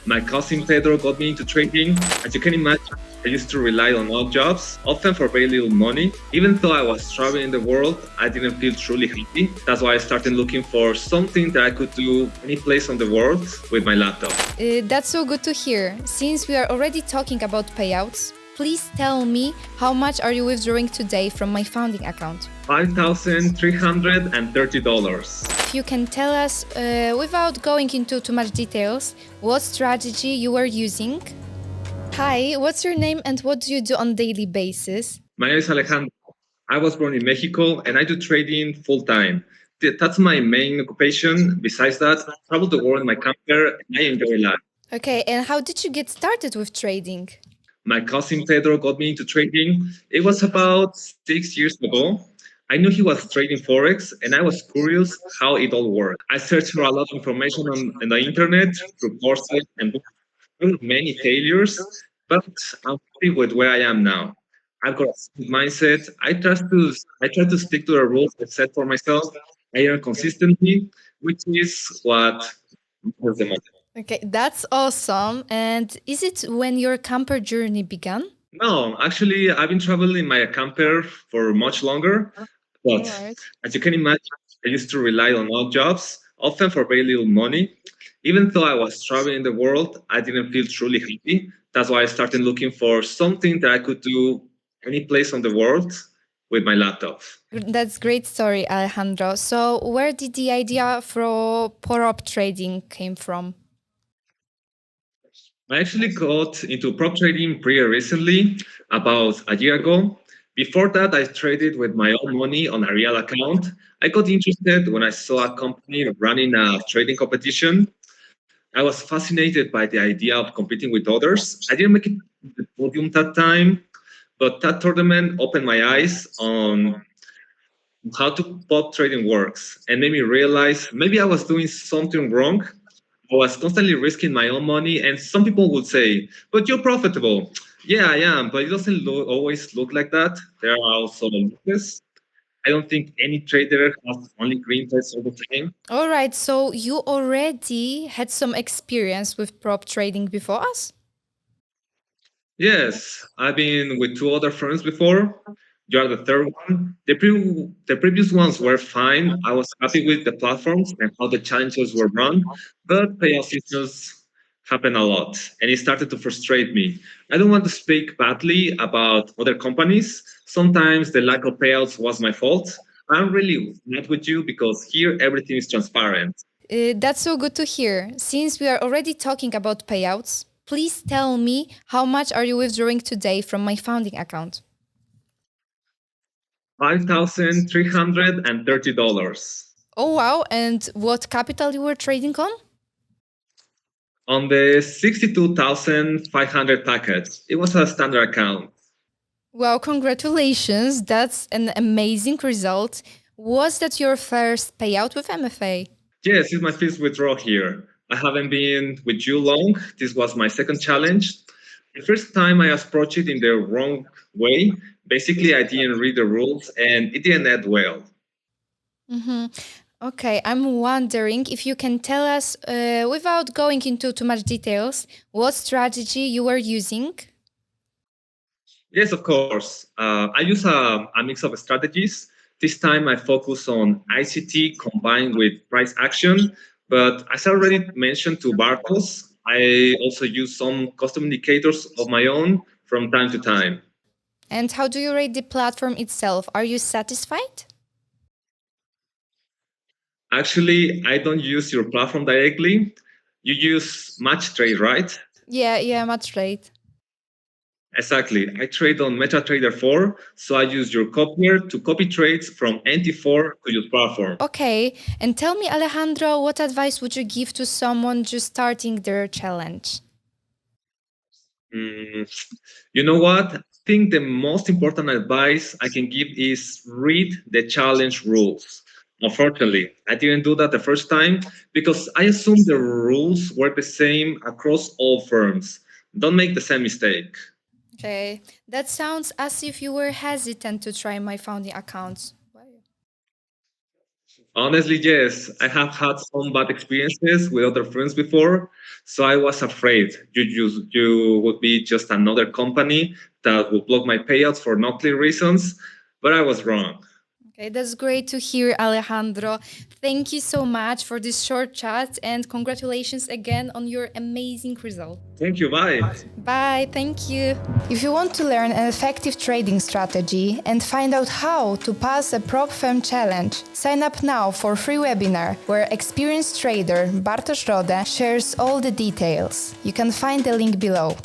My cousin Pedro got me into trading. As you can imagine, I used to rely on odd jobs, often for very little money. Even though I was traveling the world, I didn't feel truly happy. That's why I started looking for something that I could do any place on the world with my laptop. That's so good to hear. Since we are already talking about payouts, please tell me how much are you withdrawing today from my founding account? $5,330. If you can tell us, without going into too much details, what strategy you were using? Hi, what's your name and what do you do on daily basis? My name is Alejandro. I was born in Mexico and I do trading full time. That's my main occupation. Besides that, I travel the world in my camper and I enjoy life. Okay, and how did you get started with trading? My cousin Pedro got me into trading. It was about 6 years ago. I knew he was trading forex, and I was curious how it all worked. I searched for a lot of information on the internet through courses and books. There were many failures, but I'm happy with where I am now. I've got a good mindset. I try to stick to the rules I set for myself. I earn consistently, which is what matters the most. Okay, that's awesome. And is it when your camper journey began? No, actually, I've been traveling in my camper for much longer. But Alright. as you can imagine, I used to rely on odd jobs, often for very little money. Even though I was traveling the world, I didn't feel truly happy. That's why I started looking for something that I could do any place on the world with my laptop. That's great story, Alejandro. So, where did the idea for prop trading came from? I actually got into prop trading pretty recently, about a year ago. Before that, I traded with my own money on a real account. I got interested when I saw a company running a trading competition. I was fascinated by the idea of competing with others. I didn't make it to the podium that time, but that tournament opened my eyes on how to prop trading works and made me realize maybe I was doing something wrong. I was constantly risking my own money, and some people would say, "But you're profitable." Yeah, I am, but it doesn't always look like that. There are also losses. I don't think any trader has only green lights all the time. All right, so you already had some experience with prop trading before us? Yes, I've been with two other friends before. You are the third one. The previous ones were fine. I was happy with the platforms and how the challenges were run, but payoff issues happen a lot, and it started to frustrate me. I don't want to speak badly about other companies. Sometimes the lack of payouts was my fault. I'm really mad with you because here everything is transparent. That's so good to hear. Since we are already talking about payouts, please tell me how much are you withdrawing today from my founding account? $5,330. Oh wow, and what capital you were trading on? On the 62,500 package, it was a standard account. Well, congratulations. That's an amazing result. Was that your first payout with MFA? Yes, it's my first withdrawal here. I haven't been with you long. This was my second challenge. The first time I approached it in the wrong way. Basically, I didn't read the rules and it didn't end well. Mm-hmm. Okay, I'm wondering if you can tell us, without going into too much details, what strategy you were using? Yes, of course. I use a mix of strategies. This time I focus on ICT combined with price action. But as I already mentioned to Bartos, I also use some custom indicators of my own from time to time. And how do you rate the platform itself? Are you satisfied? Actually, I don't use your platform directly. You use Match Trade, right? Yeah, much rate. Exactly. I trade on MetaTrader 4, so I use your copier to copy trades from NT4 to your platform. Okay, and tell me, Alejandro, what advice would you give to someone just starting their challenge? Mm, you know what? I think the most important advice I can give is read the challenge rules. Unfortunately, I didn't do that the first time because I assumed the rules were the same across all firms. Don't make the same mistake. Okay, that sounds as if you were hesitant to try my founding account. Why? Honestly, yes. I have had some bad experiences with other friends before, so I was afraid you would be just another company that would block my payouts for no clear reasons, but I was wrong. Okay, that's great to hear, Alejandro. Thank you so much for this short chat and congratulations again on your amazing result. Thank you. Bye. Bye, thank you. If you want to learn an effective trading strategy and find out how to pass a prop firm challenge, sign up now for a free webinar where experienced trader Bartosz Rode shares all the details. You can find the link below.